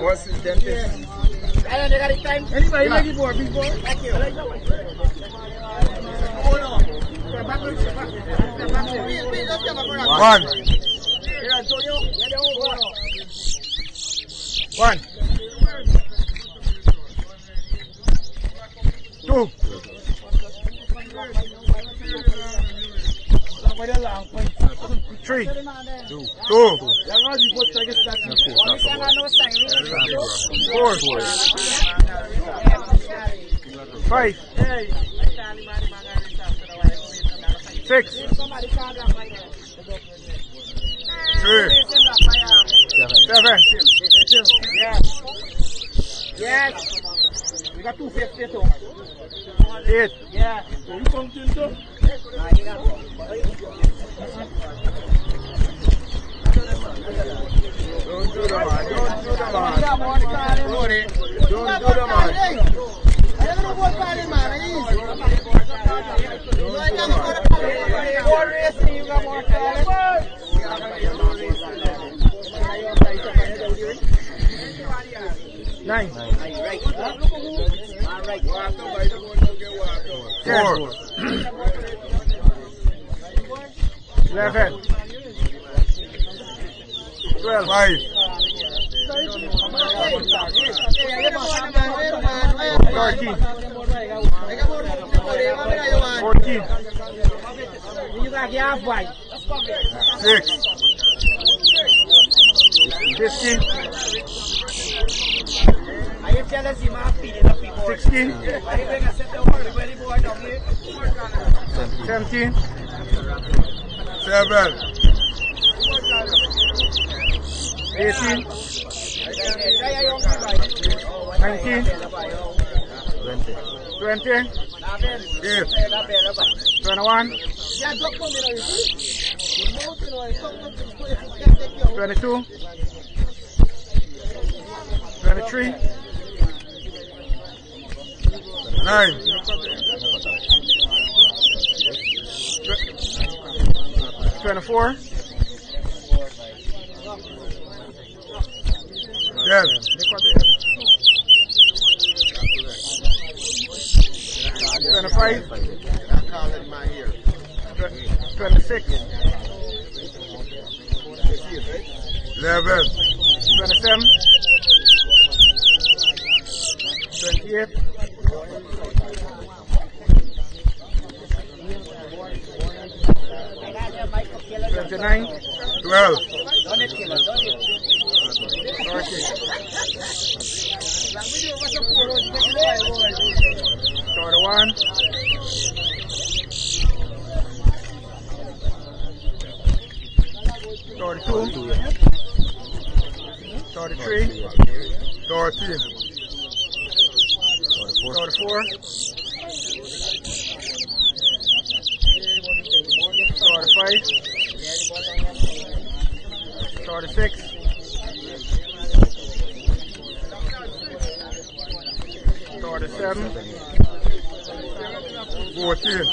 What's his dentist? I don't got time. Anybody like it more? Big boy? Thank you. One. One. Two. Three. Two. Four. Five. Six. Seven. Yes. We got 250 too. 8. Yeah. So you come to too? Don't do the man. Don't do the man. Don't do the man. I don't know what calling man is. More racing, you got more calling. 9. Right. Four. 11. 12. 5. 13. 14. 6. 15. 16. 17. 7. 18. 19. 20. 8. 21. 22. 23. 9. 24. 10. 25. 26. 11. 27. 28. 29. 12. 41. 42. 43. 14. 44. 45. 46. 47. 14.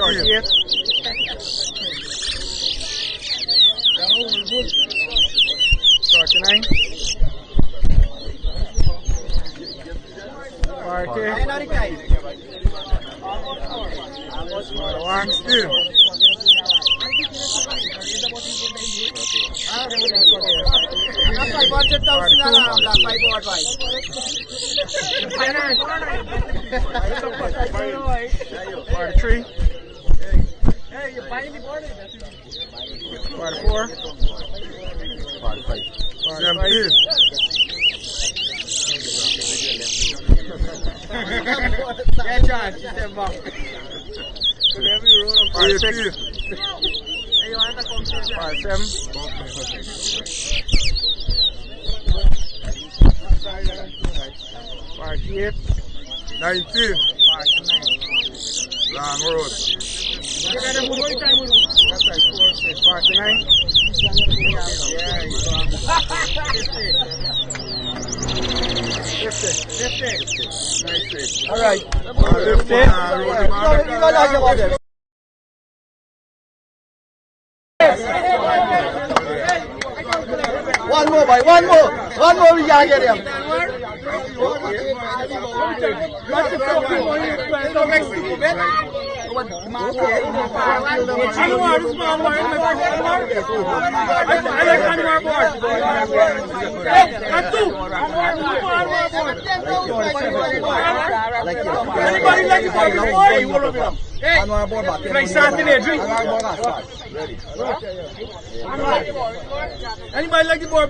38. 39. 40. 16. 43. 44. 17. 48. 19. Long road. 49. All right. 50. One more, boy. One more. We gotta get him. Anybody like it, boy? Hey, like Saturday, drink. Anybody like it, boy?